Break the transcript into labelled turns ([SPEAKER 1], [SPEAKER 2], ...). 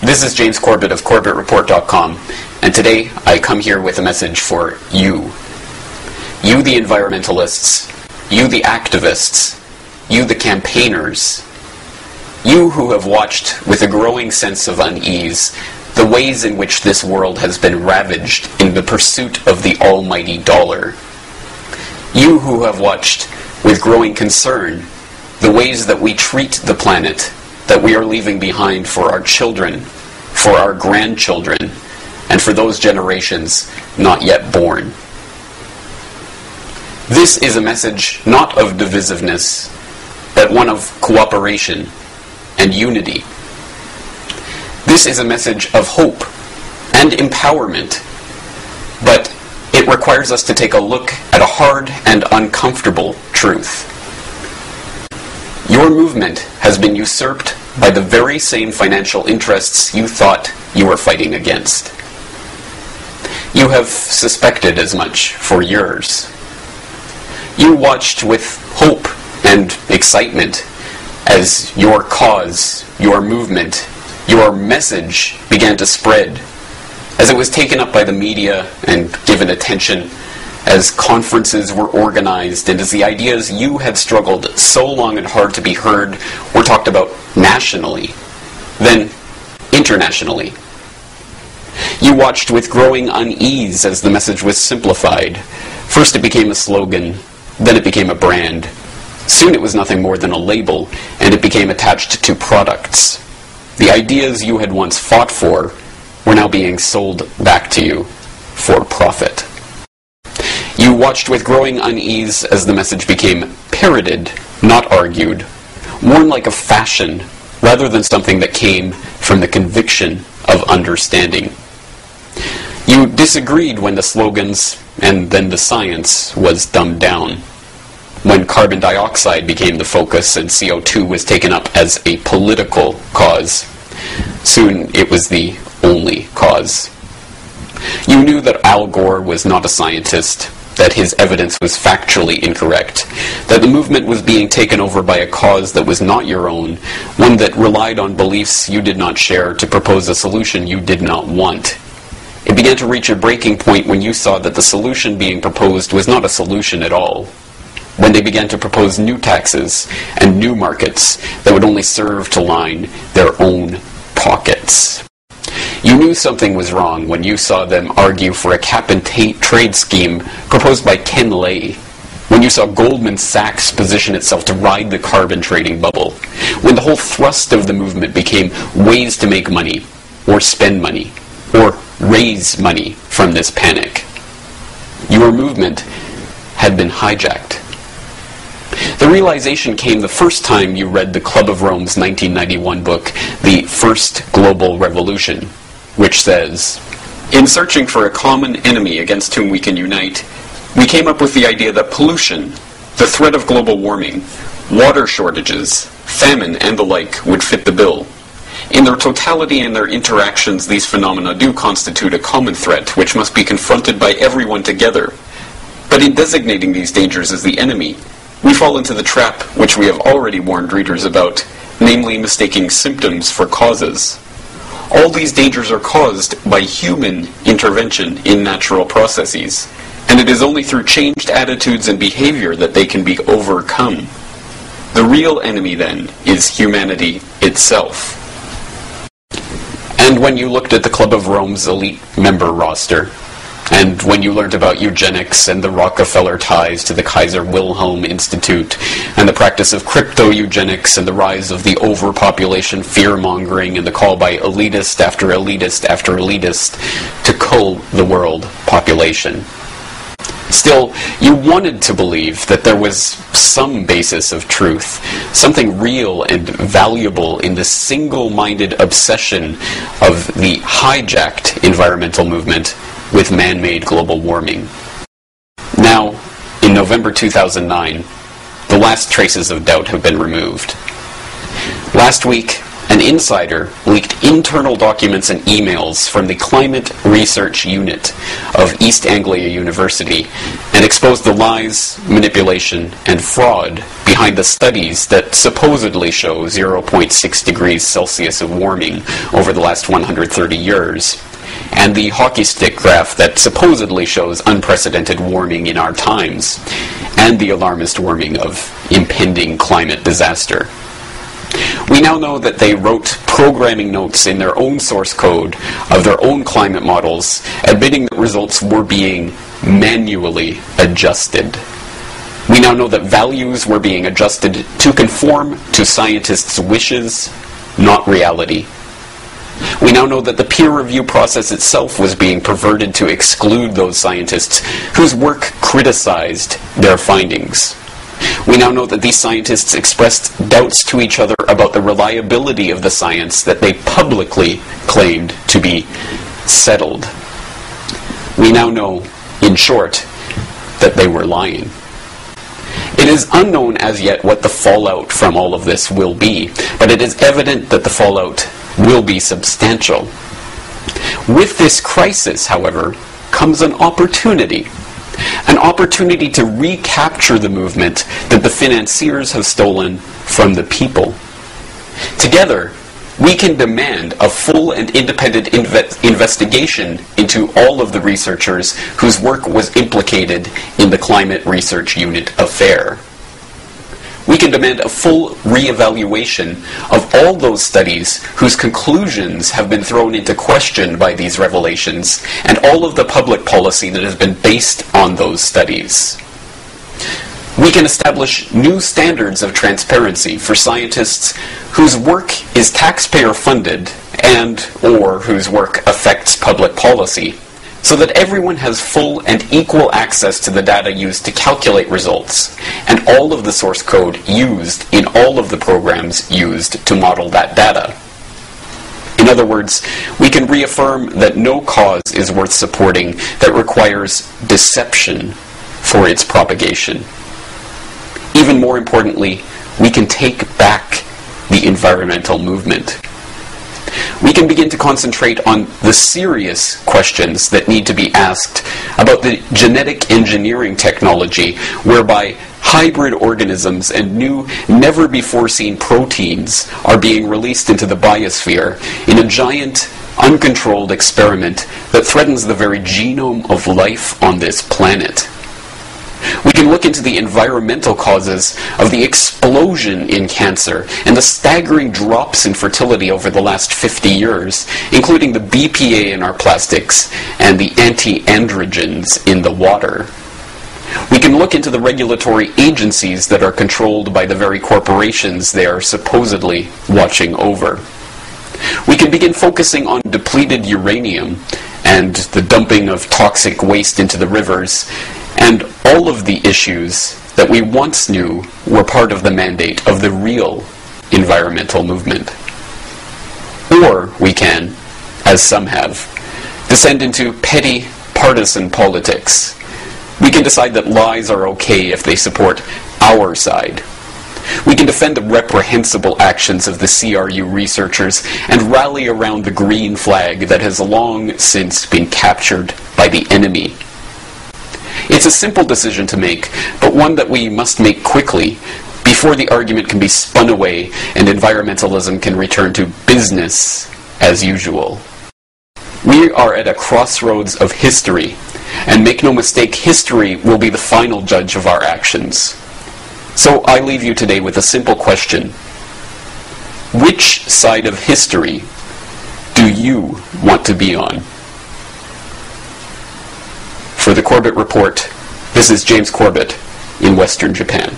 [SPEAKER 1] This is James Corbett of CorbettReport.com, and today I come here with a message for you. You the environmentalists, you the activists, you the campaigners, you who have watched with a growing sense of unease the ways in which this world has been ravaged in the pursuit of the almighty dollar. You who have watched with growing concern the ways that we treat the planet that we are leaving behind for our children, for our grandchildren, and for those generations not yet born. This is a message not of divisiveness, but one of cooperation and unity. This is a message of hope and empowerment, but it requires us to take a look at a hard and uncomfortable truth. Your movement has been usurped by the very same financial interests you thought you were fighting against. You have suspected as much for years. You watched with hope and excitement as your cause, your movement, your message began to spread, as it was taken up by the media and given attention, as conferences were organized, and as the ideas you had struggled so long and hard to be heard were talked about nationally, then internationally. You watched with growing unease as the message was simplified. First it became a slogan, then it became a brand. Soon it was nothing more than a label, and it became attached to products. The ideas you had once fought for were now being sold back to you for profit. You watched with growing unease as the message became parroted, not argued, worn like a fashion, rather than something that came from the conviction of understanding. You disagreed when the slogans and then the science was dumbed down, when carbon dioxide became the focus and CO2 was taken up as a political cause. Soon it was the only cause. You knew that Al Gore was not a scientist, that his evidence was factually incorrect, that the movement was being taken over by a cause that was not your own, one that relied on beliefs you did not share to propose a solution you did not want. It began to reach a breaking point when you saw that the solution being proposed was not a solution at all, when they began to propose new taxes and new markets that would only serve to line their own pockets. You knew something was wrong when you saw them argue for a cap-and-trade scheme proposed by Ken Lay, when you saw Goldman Sachs position itself to ride the carbon trading bubble, when the whole thrust of the movement became ways to make money, or spend money, or raise money from this panic. Your movement had been hijacked. The realization came the first time you read the Club of Rome's 1991 book, The First Global Revolution, which says, "In searching for a common enemy against whom we can unite, we came up with the idea that pollution, the threat of global warming, water shortages, famine, and the like would fit the bill. In their totality and their interactions, these phenomena do constitute a common threat which must be confronted by everyone together. But in designating these dangers as the enemy, we fall into the trap which we have already warned readers about, namely mistaking symptoms for causes. All these dangers are caused by human intervention in natural processes, and it is only through changed attitudes and behavior that they can be overcome. The real enemy, then, is humanity itself." And when you looked at the Club of Rome's elite member roster, and when you learned about eugenics and the Rockefeller ties to the Kaiser Wilhelm Institute, and the practice of crypto-eugenics and the rise of the overpopulation fear-mongering and the call by elitist after elitist after elitist to cull the world population. Still, you wanted to believe that there was some basis of truth, something real and valuable in the single-minded obsession of the hijacked environmental movement with man-made global warming. Now, in November 2009, the last traces of doubt have been removed. Last week, an insider leaked internal documents and emails from the Climate Research Unit of East Anglia University and exposed the lies, manipulation, and fraud behind the studies that supposedly show 0.6 degrees Celsius of warming over the last 130 years, and the hockey stick graph that supposedly shows unprecedented warming in our times, and the alarmist warning of impending climate disaster. We now know that they wrote programming notes in their own source code of their own climate models, admitting that results were being manually adjusted. We now know that values were being adjusted to conform to scientists' wishes, not reality. We now know that the peer review process itself was being perverted to exclude those scientists whose work criticized their findings. We now know that these scientists expressed doubts to each other about the reliability of the science that they publicly claimed to be settled. We now know, in short, that they were lying. It is unknown as yet what the fallout from all of this will be, but it is evident that the fallout will be substantial. With this crisis, however, comes an opportunity to recapture the movement that the financiers have stolen from the people. Together, we can demand a full and independent investigation into all of the researchers whose work was implicated in the Climate Research Unit affair. We can demand a full re-evaluation of all those studies whose conclusions have been thrown into question by these revelations, and all of the public policy that has been based on those studies. We can establish new standards of transparency for scientists whose work is taxpayer-funded and/or whose work affects public policy, so that everyone has full and equal access to the data used to calculate results, and all of the source code used in all of the programs used to model that data. In other words, we can reaffirm that no cause is worth supporting that requires deception for its propagation. Even more importantly, we can take back the environmental movement. We can begin to concentrate on the serious questions that need to be asked about the genetic engineering technology whereby hybrid organisms and new, never-before-seen proteins are being released into the biosphere in a giant, uncontrolled experiment that threatens the very genome of life on this planet. We can look into the environmental causes of the explosion in cancer and the staggering drops in fertility over the last 50 years, including the BPA in our plastics and the anti-androgens in the water. We can look into the regulatory agencies that are controlled by the very corporations they are supposedly watching over. We can begin focusing on depleted uranium and the dumping of toxic waste into the rivers, and all of the issues that we once knew were part of the mandate of the real environmental movement. Or we can, as some have, descend into petty partisan politics. We can decide that lies are okay if they support our side. We can defend the reprehensible actions of the CRU researchers and rally around the green flag that has long since been captured by the enemy. It's a simple decision to make, but one that we must make quickly before the argument can be spun away and environmentalism can return to business as usual. We are at a crossroads of history, and make no mistake, history will be the final judge of our actions. So I leave you today with a simple question. Which side of history do you want to be on? For the Corbett Report, this is James Corbett in Western Japan.